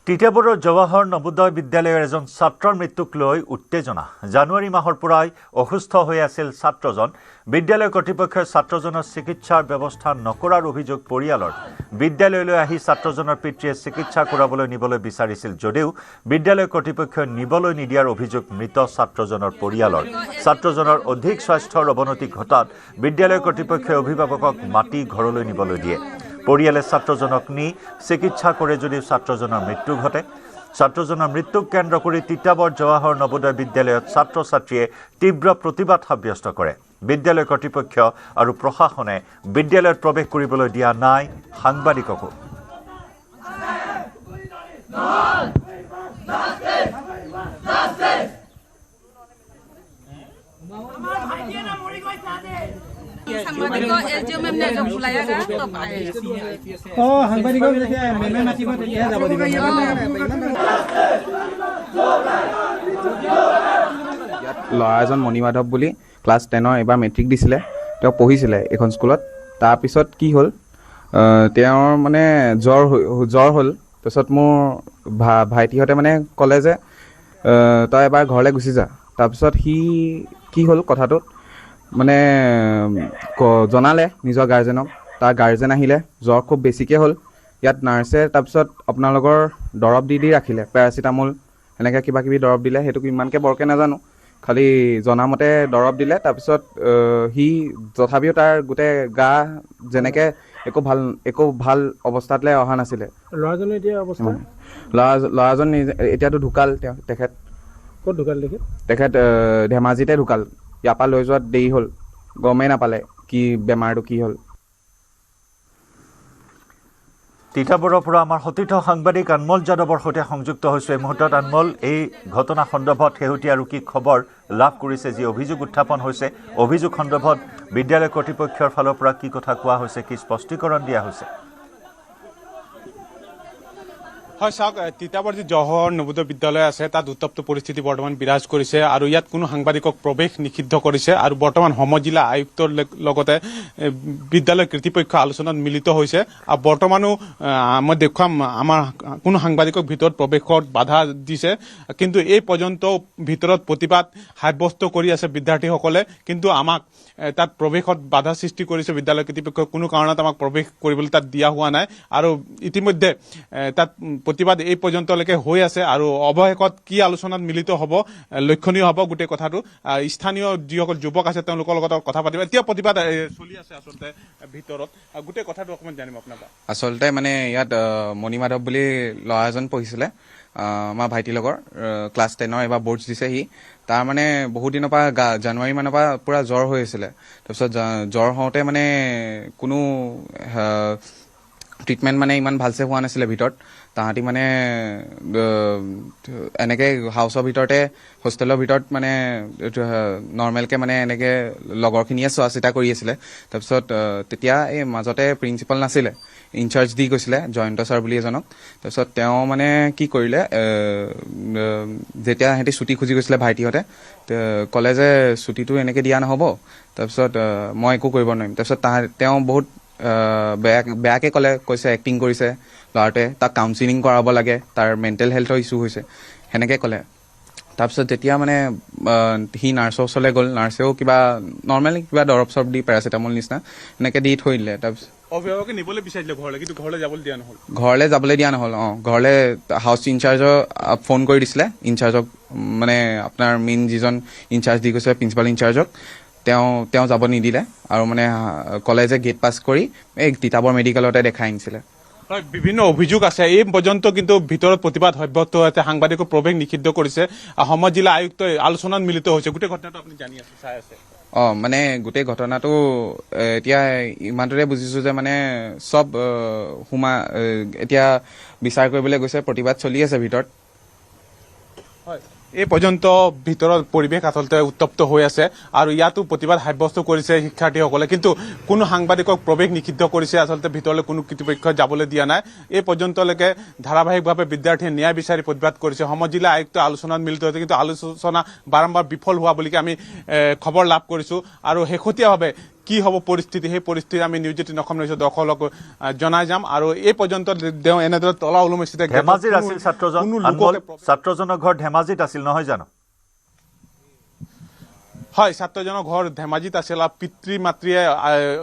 তিতাবৰৰ জৱাহৰ নবোদয় বিদ্যালয়ৰ এজন ছাত্ৰৰ মৃত্যুক লৈ উত্তেজনা। জানুৱাৰী মাহৰ পৰাই অসুস্থ হৈ আছিল ছাত্ৰজন। বিদ্যালয় কৰ্তৃপক্ষই ছাত্ৰজনৰ চিকিৎসাৰ ব্যৱস্থা নকৰাৰ অভিযোগ পৰিয়ালৰ। বিদ্যালয়লৈ আহি ছাত্ৰজনৰ পিতৃয়ে চিকিৎসা কৰাবলৈ নিবলৈ বিচাৰিছিল যদিও বিদ্যালয় কৰ্তৃপক্ষই নিবলৈ নিদিয়াৰ অভিযোগ মৃত ছাত্ৰজনৰ পৰিয়ালৰ। ছাত্ৰজনৰ অধিক স্বাস্থ্যৰ অৱনতি ঘটাত বিদ্যালয় কৰ্তৃপক্ষই অভিভাৱকক মাতি ঘৰলৈ নিবলৈ দিয়ে। পৰিয়ালে ছাত্ৰজনক নি চিকিৎসা কৰে যদিও ছাত্ৰজনৰ মৃত্যু ঘটে। ছাত্ৰজনৰ মৃত্যুক কেন্দ্ৰ কৰি তিতাবৰ জৱাহৰ নবোদয় বিদ্যালয়ত ছাত্ৰ ছাত্ৰীয়ে তীব্ৰ প্ৰতিবাদ সাব্যস্ত কৰে। বিদ্যালয় কৰ্তৃপক্ষ আৰু প্ৰশাসনে বিদ্যালয়ত প্ৰৱেশ কৰিবলৈ দিয়া নাই সাংবাদিককো। ল'ৰা এজন মণি মাধৱ বুলি ক্লাছ 10 এবাৰ মেট্ৰিক দিছিলে। তেওঁ পঢ়িছিলে এখন স্কুলত। তাৰপিছত কি হ'ল, তেওঁৰ মানে জ্বৰ হ'ল। তাৰপিছত মোৰ ভাইটিহঁতে মানে ক'লে যে তই এবাৰ ঘৰলৈ গুচি যা। তাৰপিছত সি কি হ'ল কথাটোত মানে জনালে নিজৰ গাৰ্জেনক। তাৰ গাৰ্জেন আহিলে, জ্বৰ খুব বেছিকৈ হ'ল। ইয়াত নাৰ্ছে তাৰপিছত আপোনালোকৰ দৰৱ দি ৰাখিলে, পেৰাচিটামল এনেকৈ কিবা কিবি দৰৱ দিলে। সেইটো ইমানকৈ বৰকৈ নাজানো, খালি জনামতে দৰৱ দিলে। তাৰপিছত সি তথাপিও তাৰ গোটেই গা যেনেকৈ একো ভাল অৱস্থালৈ অহা নাছিলে। ল'ৰাজনৰ এতিয়া অৱস্থা? ল'ৰাজন এতিয়াতো ঢুকাল। তেখেত ক'ত ঢুকাল? তেখেত ধেমাজিতে ঢুকাল। ইয়াৰ পৰা লৈ যোৱাত দেৰি হ'ল, গমেই নাপালে কি বেমাৰটো কি হ'ল। তিতাবৰৰ পৰা আমাৰ সতীৰ্থ সাংবাদিক আনমল যাদৱৰ সৈতে সংযুক্ত হৈছোঁ এই মুহূৰ্তত। আনমল, এই ঘটনা সন্দৰ্ভত শেহতীয়া আৰু কি খবৰ লাভ কৰিছে? যি অভিযোগ উত্থাপন হৈছে, অভিযোগ সন্দৰ্ভত বিদ্যালয় কৰ্তৃপক্ষৰ ফালৰ পৰা কি কথা কোৱা হৈছে, কি স্পষ্টীকৰণ দিয়া হৈছে? হয় চাওক, তিতাবৰ যি জৱাহৰ নবোদয় বিদ্যালয় আছে তাত উত্তপ্ত পৰিস্থিতি বৰ্তমান বিৰাজ কৰিছে আৰু ইয়াত কোনো সাংবাদিকক প্ৰৱেশ নিষিদ্ধ কৰিছে। আৰু বৰ্তমান সমজিলা আয়ুক্তৰ লগতে বিদ্যালয় কৰ্তৃপক্ষ আলোচনাত মিলিত হৈছে। আৰু বৰ্তমানো মই দেখুৱাম, আমাৰ কোনো সাংবাদিকক ভিতৰত প্ৰৱেশত বাধা দিছে, কিন্তু এই পৰ্যন্ত ভিতৰত প্ৰতিবাদ সাব্যস্ত কৰি আছে বিদ্যাৰ্থীসকলে। কিন্তু আমাক তাত প্ৰৱেশত বাধা সৃষ্টি কৰিছে বিদ্যালয় কৰ্তৃপক্ষই। কোনো কাৰণত আমাক প্ৰৱেশ কৰিবলৈ তাত দিয়া হোৱা নাই। আৰু ইতিমধ্যে তাত প্ৰতিবাদ এই পৰ্যন্তলৈকে হৈ আছে আৰু অৱশেষত কি আলোচনাত মিলিত হ'ব, লক্ষণীয় হ'ব গোটেই কথাটো। স্থানীয় যিসকল যুৱক আছে তেওঁলোকৰ লগত কথা পাতিব। এতিয়া প্ৰতিবাদ চলি আছে আচলতে ভিতৰত, গোটেই কথাটো অকণমান জানিম আপোনাৰ পৰা। আচলতে মানে ইয়াত মণি মাধৱ বুলি ল'ৰা এজন পঢ়িছিলে, আমাৰ ভাইটিৰ লগৰ। ক্লাছ 10 এবাৰ বৰ্ডছ দিছে সি। তাৰ মানে বহুত দিনৰ পৰা জানুৱাৰী মানৰ পৰা পূৰা জ্বৰ হৈ আছিলে। তাৰপিছত জ্বৰ হওঁতে মানে কোনো ট্ৰিটমেণ্ট মানে ইমান ভালছে হোৱা নাছিলে ভিতৰত। তাহাঁতি মানে এনেকৈ হাউচৰ ভিতৰতে, হোষ্টেলৰ ভিতৰত মানে নৰ্মেলকৈ মানে এনেকৈ লগৰখিনিয়ে চোৱা চিতা কৰি আছিলে। তাৰপিছত তেতিয়া এই মাজতে প্ৰিন্সিপাল নাছিলে, ইনচাৰ্জ দি গৈছিলে জয়ন্ত ছাৰ বুলি এজনক। তাৰপিছত তেওঁ মানে কি কৰিলে, যেতিয়া সিহঁতি ছুটি খুজি গৈছিলে ভাইটিহঁতে, ক'লে যে ছুটিটো এনেকৈ দিয়া নহ'ব। তাৰপিছত মই একো কৰিব নোৱাৰিম। তাৰপিছত তেওঁ বহুত বেয়াকৈ কৈছে, এক্টিং কৰিছে ল'ৰাটোৱে। তাক কাউন্সিলিং কৰাব লাগে, তাৰ মেণ্টেল হেল্থৰ ইছ্যু হৈছে, সেনেকৈ ক'লে। তাৰপিছত যেতিয়া মানে সি নাৰ্ছৰ ওচৰলৈ গ'ল, নাৰ্ছেও কিবা নৰ্মেলি কিবা দৰৱ চৰব দি পেৰাচিটামল নিচিনা এনেকৈ দি থৈ দিলে। তাৰপিছত অভিভাৱকে নিবলৈ বিচাৰিলে ঘৰলৈ, কিন্তু ঘৰলৈ যাবলৈ দিয়া নহ'ল। ঘৰলৈ হাউচ ইনচাৰ্জক ফোন কৰি দিছিলে, ইনচাৰ্জক মানে আপোনাৰ মেইন যিজন ইনচাৰ্জ দি গৈছে প্ৰিন্সিপাল ইনচাৰ্জক, তেওঁ যাব নিদিলে। আৰু মানে ক'লে যে গেট পাছ কৰি এই তিতাবৰ মেডিকেলতে দেখাই আনিছিলে। হয়, বিভিন্ন অভিযোগ আছে। এই পৰ্যন্ত কিন্তু ভিতৰত প্ৰতিবাদ সাব্যস্ত হৈছে, সাংবাদিকৰ প্ৰৱেশ নিষিদ্ধ কৰিছে। সমাজ জিলা আয়ুক্তই আলোচনাত মিলিত হৈছে। গোটেই ঘটনাটো আপুনি জানি আছে, চাই আছে? মানে গোটেই ঘটনাটো এতিয়া ইমানটোতে বুজিছোঁ যে মানে চব এতিয়া বিচাৰ কৰিবলৈ গৈছে, প্ৰতিবাদ চলি আছে ভিতৰত। হয়, এই পৰ্যন্ত ভিতৰত পৰিৱেশ আচলতে উত্তপ্ত হৈ আছে আৰু ইয়াতো প্ৰতিবাদ সাব্যস্ত কৰিছে শিক্ষাৰ্থীসকলে। কিন্তু কোনো সাংবাদিকক প্ৰৱেশ নিষিদ্ধ কৰিছে আচলতে, ভিতৰলৈ কোনো কৰ্তৃপক্ষই যাবলৈ দিয়া নাই। এই পৰ্যন্তলৈকে ধাৰাবাহিকভাৱে বিদ্যাৰ্থীয়ে ন্যায় বিচাৰি প্ৰতিবাদ কৰিছে। সমাজ জিলা আয়ুক্ত আলোচনাত মিলিত হৈছে, কিন্তু আলোচনা বাৰম্বাৰ বিফল হোৱা বুলি আমি খবৰ লাভ কৰিছোঁ। আৰু শেহতীয়াভাৱে কি হ'ব পৰিস্থিতি সেই পৰিস্থিতি আমি নিউজ 18 অসম নিউজৰ দৰ্শকক জনাই যাম আৰু এই পৰ্যন্ত তেওঁ এনেদৰে তলা ওলমিছে ধেমাজিত আছিল ছাত্ৰজন ছাত্ৰজনৰ ঘৰ ধেমাজিত আছিল নহয় জানো হয় ছাত্ৰজনৰ ঘৰ ধেমাজিত আছিল আৰু পিতৃ মাতৃয়ে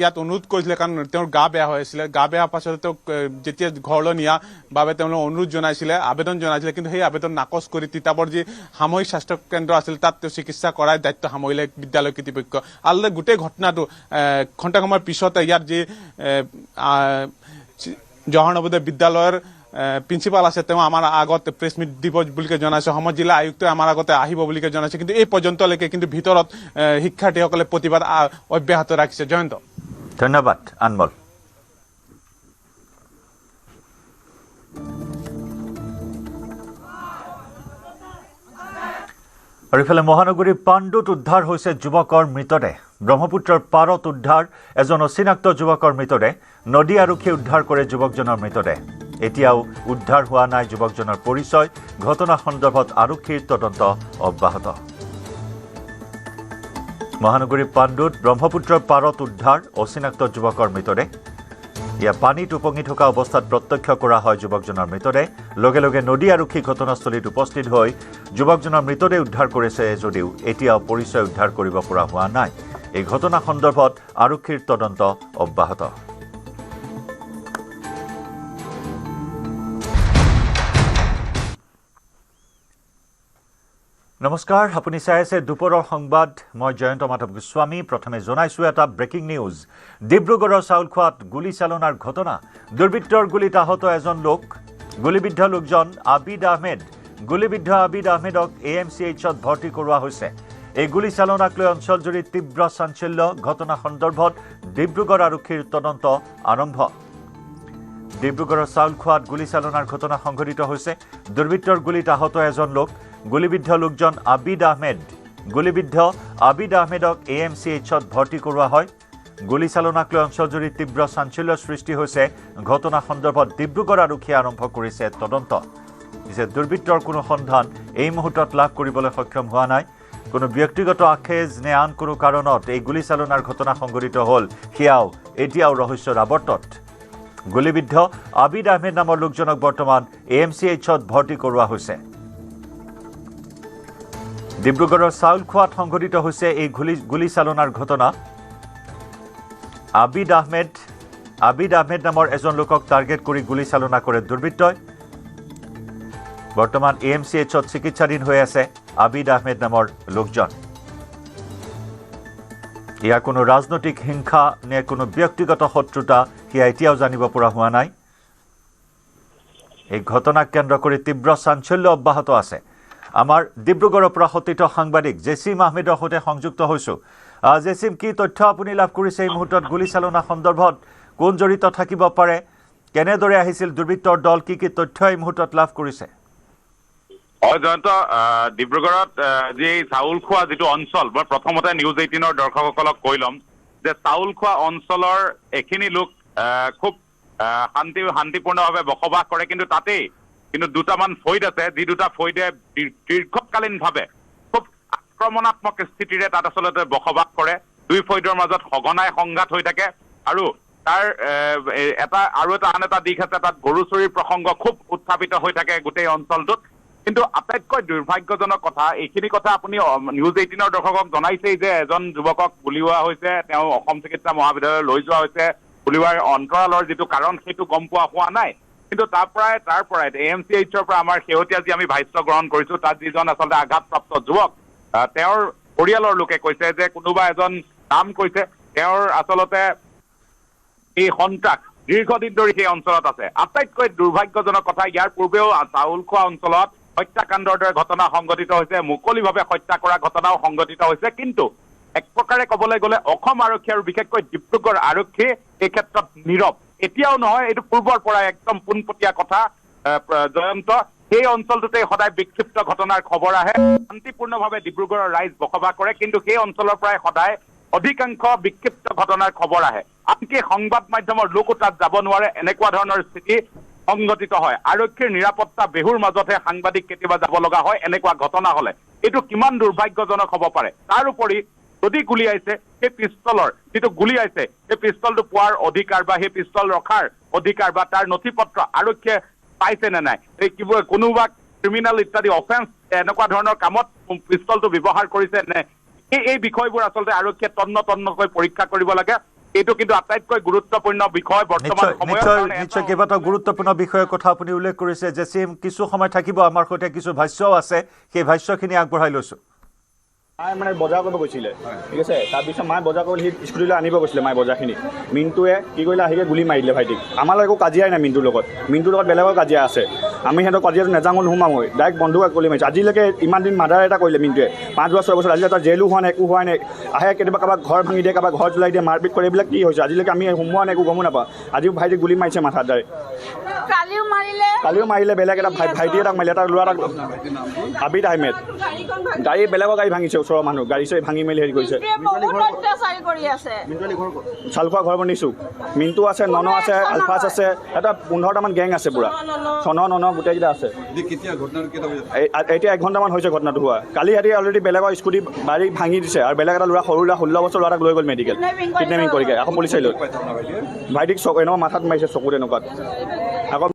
ইয়াত অনুৰোধ কৰিছিলে কাৰণ তেওঁৰ গা বেয়া হৈ আছিলে গা বেয়া পাছত তেওঁক যেতিয়া ঘৰলৈ নিয়া বাবে তেওঁলোকে অনুৰোধ জনাইছিলে আবেদন জনাইছিলে কিন্তু সেই আবেদন নাকচ কৰি তিতাবৰ যি সাময়িক স্বাস্থ্য কেন্দ্ৰ আছিল তাত তেওঁ চিকিৎসা কৰাই দায়িত্ব সামৰিলে বিদ্যালয় কৰ্তৃপক্ষ আললে গোটেই ঘটনাটো ঘণ্টা সময়ৰ পিছতে ইয়াত যি জৱাহৰ নৱোদয় বিদ্যালয়ৰ প্ৰিন্সিপাল আছে তেওঁ আমাৰ আগত প্ৰেছ মিট দিব বুলিকে জনাইছে অসম জিলা আয়ুক্ত আমাৰ আগতে আহিব বুলিকে জনাইছে কিন্তু এই পৰ্যন্তলৈকে কিন্তু ভিতৰত শিক্ষাৰ্থীসকলে প্ৰতিবাদ অব্যাহত ৰাখিছে জয়ন্ত ধন্যবাদ আনমল আৰু ইফালে মহানগৰীৰ পাণ্ডুত উদ্ধাৰ হৈছে যুৱকৰ মৃতদেহ ব্ৰহ্মপুত্ৰৰ পাৰত উদ্ধাৰ এজন অচিনাক্ত যুৱকৰ মৃতদেহ নদী আৰক্ষীয়ে উদ্ধাৰ কৰে যুৱকজনৰ মৃতদেহ এতিয়াও উদ্ধাৰ হোৱা নাই যুৱকজনৰ পৰিচয় ঘটনা সন্দৰ্ভত আৰক্ষীৰ তদন্ত অব্যাহত মহানগৰীৰ পাণ্ডুত ব্ৰহ্মপুত্ৰৰ পাৰত উদ্ধাৰ অচিনাক্ত যুৱকৰ মৃতদেহ ইয়া পানীত উপঙি থকা অৱস্থাত প্ৰত্যক্ষ কৰা হয় যুৱকজনৰ মৃতদেহ লগে লগে নদী আৰক্ষী ঘটনাস্থলীত উপস্থিত হৈ যুৱকজনৰ মৃতদেহ উদ্ধাৰ কৰিছে যদিও এতিয়াও পৰিচয় উদ্ধাৰ কৰিব পৰা হোৱা নাই এই ঘটনা সন্দৰ্ভত আৰক্ষীৰ তদন্ত অব্যাহত নমস্কাৰ আপুনি চাই আছে দুপৰৰ সংবাদ মই জয়ন্ত মাধৱ গোস্বামী প্ৰথমে জনাইছো এটা ব্ৰেকিং নিউজ ডিব্ৰুগড়ৰ চাউলখোৱাত গুলীচালনাৰ ঘটনা দুৰ্বৃত্তৰ গুলীত আহত এজন লোক গুলীবিদ্ধ লোকজন আবিদ আহমেদ গুলীবিদ্ধ আবিদ আহমেদক AMCHত ভৰ্তি কৰোৱা হৈছে এই গুলীচালনাক লৈ অঞ্চলজুৰি তীব্ৰ চাঞ্চল্য ঘটনা সন্দৰ্ভত ডিব্ৰুগড় আৰক্ষীৰ তদন্ত আৰম্ভ ডিব্ৰুগড়ৰ চাউলখোৱাত গুলীচালনাৰ ঘটনা সংঘটিত হৈছে দুৰ্বৃত্তৰ গুলীত আহত এজন লোক গুলীবিদ্ধ লোকজন আবিদ আহমেদ গুলীবিদ্ধ আবিদ আহমেদক AMCHত ভৰ্তি কৰোৱা হয় গুলীচালনাক লৈ অঞ্চলজুৰি তীব্ৰ চাঞ্চল্যৰ সৃষ্টি হৈছে ঘটনা সন্দৰ্ভত ডিব্ৰুগড় আৰক্ষীয়ে আৰম্ভ কৰিছে তদন্ত পিছে দুৰ্বৃত্তৰ কোনো সন্ধান এই মুহূৰ্তত লাভ কৰিবলৈ সক্ষম হোৱা নাই কোনো ব্যক্তিগত আখেজ নে আন কোনো কাৰণত এই গুলীচালনাৰ ঘটনা সংঘটিত হ'ল সেয়াও এতিয়াও ৰহস্যৰ আৱৰ্তত গুলীবিদ্ধ আবিদ আহমেদ নামৰ লোকজনক বৰ্তমান AMCHত ভৰ্তি কৰোৱা হৈছে ডিব্ৰুগড়ৰ চাউলখোৱাত সংঘটিত হৈছে এই গুলীচালনাৰ ঘটনা আবিদ আহমেদ নামৰ এজন লোকক টাৰ্গেট কৰি গুলীচালনা কৰে দুৰ্বৃত্তই বৰ্তমান AMCHত চিকিৎসাধীন হৈ আছে আবিদ আহমেদ নামৰ লোকজন ইয়া কোনো ৰাজনৈতিক হিংসা নে কোনো ব্যক্তিগত শত্ৰুতা সেয়া এতিয়াও জানিব পৰা হোৱা নাই এই ঘটনাক কেন্দ্ৰ কৰি তীব্ৰ চাঞ্চল্য অব্যাহত আছে আমাৰ ডিব্ৰুগড়ৰ পৰা সতীৰ্থ সাংবাদিক জেচিম আহমেদৰ সৈতে সংযুক্ত হৈছো জেচিম কি তথ্য আপুনি লাভ কৰিছে এই মুহূৰ্তত গুলীচালনা সন্দৰ্ভত কোন জড়িত থাকিব পাৰে কেনেদৰে আহিছিল দুৰ্বৃত্তৰ দল কি তথ্য এই মুহূৰ্তত লাভ কৰিছে জয়ন্ত ডিব্ৰুগড়ত যি চাউলখোৱা যিটো অঞ্চল মই প্ৰথমতে নিউজ 18ৰ দৰ্শকসকলক কৈ ল'ম যে চাউলখোৱা অঞ্চলৰ এখিনি লোক খুব শান্তিপূৰ্ণভাৱে বসবাস কৰে কিন্তু দুটামান ফৈদ আছে যি দুটা ফৈদে দীৰ্ঘকালীনভাৱে খুব আক্ৰমণাত্মক স্থিতিৰে তাত আচলতে বসবাস কৰে দুই ফৈদৰ মাজত সঘনাই সংঘাত হৈ থাকে আৰু তাৰ আন এটা দিশ আছে তাত গৰু চুৰিৰ প্ৰসংগ খুব উত্থাপিত হৈ থাকে গোটেই অঞ্চলটোত কিন্তু আটাইতকৈ দুৰ্ভাগ্যজনক কথা এইখিনি কথা আপুনি নিউজ 18ৰ দৰ্শকক জনাইছেই যে এজন যুৱকক গুলীওৱা হৈছে তেওঁ অসম চিকিৎসা মহাবিদ্যালয়লৈ লৈ যোৱা হৈছে গুলীওৱাৰ অন্তৰালৰ যিটো কাৰণ সেইটো গম পোৱা হোৱা নাই কিন্তু তাৰ পৰাই AMCHৰ পৰা আমাৰ শেহতীয়া যি আমি ভাষ্য গ্ৰহণ কৰিছো তাত যিজন আচলতে আঘাতপ্ৰাপ্ত যুৱক তেওঁৰ পৰিয়ালৰ লোকে কৈছে যে কোনোবা এজন নাম কৈছে তেওঁৰ আচলতে এই সন্ত্ৰাস দীৰ্ঘদিন ধৰি সেই অঞ্চলত আছে আটাইতকৈ দুৰ্ভাগ্যজনক কথা ইয়াৰ পূৰ্বেও চাউলখোৱা অঞ্চলত হত্যাকাণ্ডৰ দৰে ঘটনা সংঘটিত হৈছে মুকলিভাৱে হত্যা কৰা ঘটনাও সংঘটিত হৈছে কিন্তু এক প্ৰকাৰে ক'বলৈ গ'লে অসম আৰক্ষী আৰু বিশেষকৈ ডিব্ৰুগড় আৰক্ষী এই ক্ষেত্ৰত নীৰৱ এতিয়াও নহয় এইটো পূৰ্বৰ পৰা একদম পোনপটীয়া কথা জয়ন্ত সেই অঞ্চলটোতে সদায় বিক্ষিপ্ত ঘটনাৰ খবৰ আহে শান্তিপূৰ্ণভাৱে ডিব্ৰুগড়ৰ ৰাইজ বসবাস কৰে কিন্তু সেই অঞ্চলৰ পৰাই সদায় অধিকাংশ বিক্ষিপ্ত ঘটনাৰ খবৰ আহে আনকি সংবাদ মাধ্যমৰ লোকো তাত যাব নোৱাৰে এনেকুৱা ধৰণৰ স্থিতি সংঘটিত হয় আৰক্ষীৰ নিৰাপত্তা বেহুৰ মাজতহে সাংবাদিক কেতিয়াবা যাব লগা হয় এনেকুৱা ঘটনা হলে এইটো কিমান দুৰ্ভাগ্যজনক হ'ব পাৰে তাৰ উপৰি যদি গুলিয়াইছে সেই পিষ্টলৰ যিটো গুলিয়াইছে সেই পিষ্টলটো পোৱাৰ অধিকাৰ বা সেই পিষ্টল ৰখাৰ অধিকাৰ বা তাৰ নথি পত্ৰ আৰক্ষীয়ে পাইছে নে নাই, এই কিবা কোনোবা ক্ৰিমিনেল ইত্যাদি অফেন্স এনেকুৱা ধৰণৰ কামত পিষ্টলটো ব্যৱহাৰ কৰিছে নে, এই বিষয়বোৰ আচলতে আৰক্ষীয়ে তন্নকৈ পৰীক্ষা কৰিব লাগে। এইটো কিন্তু আটাইতকৈ গুৰুত্বপূৰ্ণ বিষয় বৰ্তমান নিশ্চয় কেইবাটাও গুৰুত্বপূৰ্ণ বিষয়ৰ কথা আপুনি উল্লেখ কৰিছে। জেচিম কিছু সময় থাকিব, আমাৰ সৈতে কিছু ভাষ্যও আছে, সেই ভাষ্যখিনি আগবঢ়াই লৈছোঁ। মায়ে মানে বজাৰ কৰিব গৈছিলে, ঠিক আছে। তাৰপিছত মায়ে বজাৰ কৰি সি স্কুটিলৈ আনিব গৈছিলে মায়ে বজাৰখিনি। মিণ্টুৱে কি কৰিলে, আহিকে গুলি মাৰি দিলে ভাইটিক। আমাৰ একো কাজিয়াই নাই মিণ্টুৰ লগত বেলেগৰ কাজিয়া আছে। আমি সিহঁতৰ কাজিয়াটো নেজাঙো নোসোমামগৈ, ডাইৰেক্ট বন্ধুক গুলি মাৰিছে। আজিলৈকে ইমান দিন মাৰ্ডাৰ এটা কৰিলে মিণ্টুৱে, 5 বছৰ 6 বছৰ, আজিলৈকে তাৰ জেলো হোৱা নাই, একো হোৱা নাই। আহে কেতিয়াবা কাৰোবাক ঘৰ ভাঙি দিয়ে, কাৰোবাক ঘৰ জ্বলাই দিয়ে, মাৰপিট কৰে, এইবিলাক কি হৈছে আজিলৈকে আমি সোমোৱা নাই, একো গমো নাপাওঁ। আজিও ভাইটিক গুলি মাৰিছে মাথাত ডাইৰেক্ট। কালিও মাৰিলে বেলেগ এটা ভাইটি এটাক মাৰিলে, এটা ল'ৰা এটাক, আবিদ আহমেদ। গাড়ী বেলেগৰ গাড়ী ভাঙিছে, ওচৰৰ মানুহ গাড়ী চাড়ী ভাঙি মেলি হেৰি কৰিছে। চালখোৱা ঘৰ বনিছোঁ, মিণ্টু আছে, নন আছে, আলফাজ আছে, এটা 15টামান গেং আছে পুৰা, চন নন গোটেইকেইটা আছে। এতিয়া 1 ঘণ্টামান হৈছে ঘটনাটো হোৱা। কালি সিহঁতি অলৰেডি বেলেগৰ স্কুটি বাৰী ভাঙি দিছে, আৰু বেলেগ এটা ল'ৰা সৰু ল'ৰা 16 বছৰ ল'ৰাক লৈ গ'ল মেডিকেল, কিডনেপিং কৰিকে, আকৌ পুলিচে লৈ ভাইটিক এনেকুৱা মাথাত মাৰিছে, চকুত এনেকুৱাত।